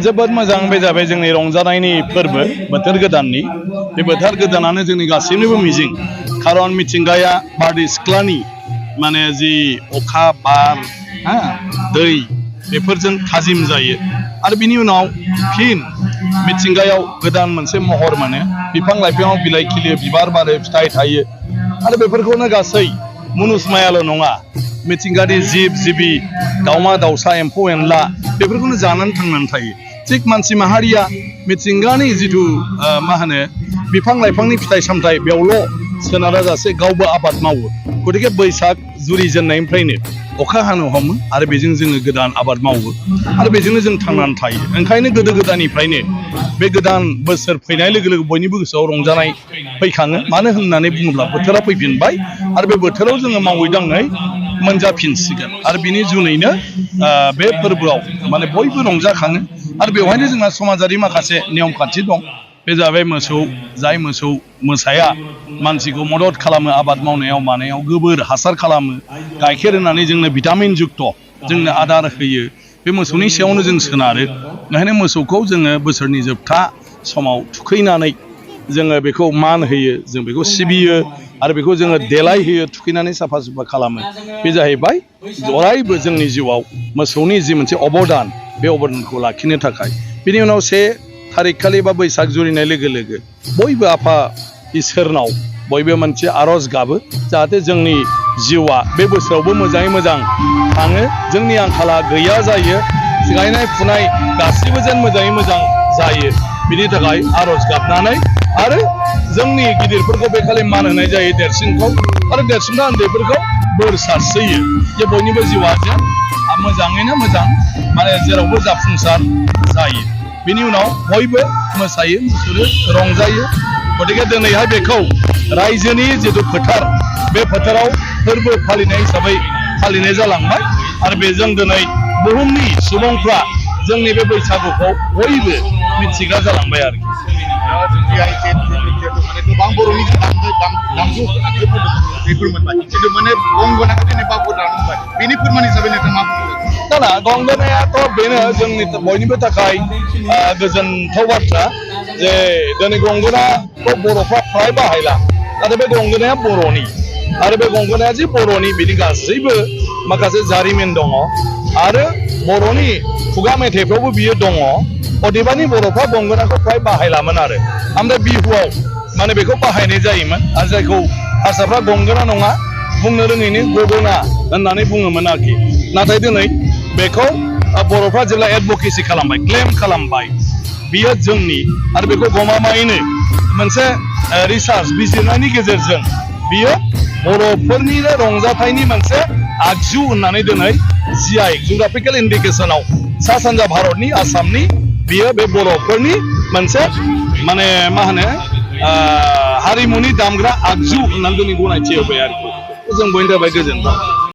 जोबोद मोजां बे जाबाय जोंनि रंजानायनि फोरबो बोथोर गोदाननि बे बोथोर गोदानानो जोंनि गासैनिबो मिजिं खारन मिथिंगाया बारदै सिख्लानि माने जि अखा बार दै बेफोरजों थाजिम जायो आरो बिनि उनाव फिन मिथिंगायाव गोदान मोनसे महर मोनो बिफां लाइफाङाव बिलाइ खिलियो बिबार बारो फिथाइ थायो आरो बेफोरखौनो गासै मुनुसमायाल' नङा मिथिंगानि जिब जिबि दाउमा दाउसा एम्फौ एनला बेफोरखौनो जानानै थांनानै थायो थिग मानसि माहारिया मिथिंगानि जिथु बिफां लाइफांनि फिथाइ सामथाइ बेयावल' सोनारा जासे गावबो आबाद मावो गतिके बैसाग जुरिजेननायनिफ्रायनो अखा हानो हमो आरो बेजों जोङो गोदान आबाद मावो आरो बेजोंनो जों थांनानै थायो ओंखायनो गोदो गोदायनिफ्रायनो बे गोदान बोसोर फैनाय लोगो लोगो बयनिबो गोसोआव रंजानाय फैखाङो मानो होननानै बुङोब्ला बोथोरा फैफिनबाय आरो बे बोथोराव जोङो मावै दाङै मोनजाफिनसिगोन आरो बिनि जुनैनो बे फोरबोआव माने बयबो रंजाखाङो आरो बेवहायनो जोंहा समाजारि माखासे नियम खान्थि दं बे जाबाय जाय मोसौ मोसाया मानसिखौ मदद खालामो आबाद मावनायाव मानायाव गोबोर हासार खालामो गाइखेर होनानै जोंनो भिटामिन जुक्त जोंनो आदार होयो बे मोसौनि सायावनो जों सोनारो ओंखायनो मोसौखौ जोङो बोसोरनि जोबथा समाव थुखैनानै जोङो बेखौ मान होयो जों बेखौ सिबियो आरो बेखौ जोङो देलाय होयो थुखैनानै साफा सुफा खालामो बे जाहैबाय अरायबो जोंनि जिउआव मोसौनि जि मोनसे अबदान बे अबदानखौ लाखिनो थाखाय बिनि उनाव 1 थारिख खालि बा बैसाग जुरिनाय लोगो लोगो बयबो आफा इसोरनाव बयबो मोनसे आरज गाबो जाहाथे जोंनि जिउआ बे बोसोरावबो मोजाङै मोजां थाङो जोंनि आंखाला गैया जायो गायनाय फुनाय गासिबो जेन मोजाङै मोजां जायो बिनि थाखाय आरज गाबनानै आरो जोंनि गिदिरफोरखौ बे खालि मान होनाय जायो देरसिनखौ आरो देरसिनफ्रा उन्दैफोरखौ बोर सारस्रियो जे बयनिबो जिउआ जेन मोजाङैनो मोजां माने जेरावबो जाफुंसार जायो बिनि उनाव बयबो मोसायो मुसुरो रंजायो गतिके दिनैहाय बेखौ रायजोनि जिथु फोथार बे फोथाराव फोरबो फालिनाय हिसाबै फालिनाय जालांबाय आरो बेजों दिनै बुहुमनि सुबुंफ्रा जोंनि बे बैसागुखौ बयबो मिथिग्रा जालांबाय आरोखि गोबां बर'नि दामजु बेफोर मोनबाय खिन्थु माने गंगनाखौ दिनै बावगारलांबाय बेनि फोरमान हिसाबै नोंथाङा मा बुङो ना गंगनायाथ' बेनो जोंनि बयनिबो थाखाय गोजोनथाव बाथ्रा जे दिनै गंगनाखौ बर'फ्रा फ्राय बाहायला नाथाय बे गंगनाया बर'नि आरो बे गंगनाया जे बर'नि बिनि गासैबो माखासे जारिमिन दङ आरो बर'नि खुगा मेथाइफ्रावबो बियो दङ अदेबानि बर'फ्रा गंगनाखौ फ्राय बाहायलामोन आरो ओमफ्राय बिहुआव माने बेखौ बाहायनाय जायोमोन आरो जायखौ हारसाफ्रा गंगना नङा बुंनो रोङैनि गगना होननानै बुङोमोन आरोखि नाथाय दिनै बेखौ बर'फ्रा जेब्ला एडभकेसि खालामबाय क्लेम खालामबाय बियो जोंनि आरो बेखौ गमामायैनो मोनसे रिसार्च बिजिरनायनि गेजेरजों बियो बर'फोरनिनो रंजाथाइनि मोनसे आगजु होननानै दिनै GI जिअग्राफिकेल इन्डिकेसनाव सा सानजा भारतनि आसामनि बियो बे बर'फोरनि मोनसे माने हारिमुनि दामग्रा आगजु होननानै दिनै गनायथि होबाय आरोखि जों बयनि थाखाय गोजोनथाव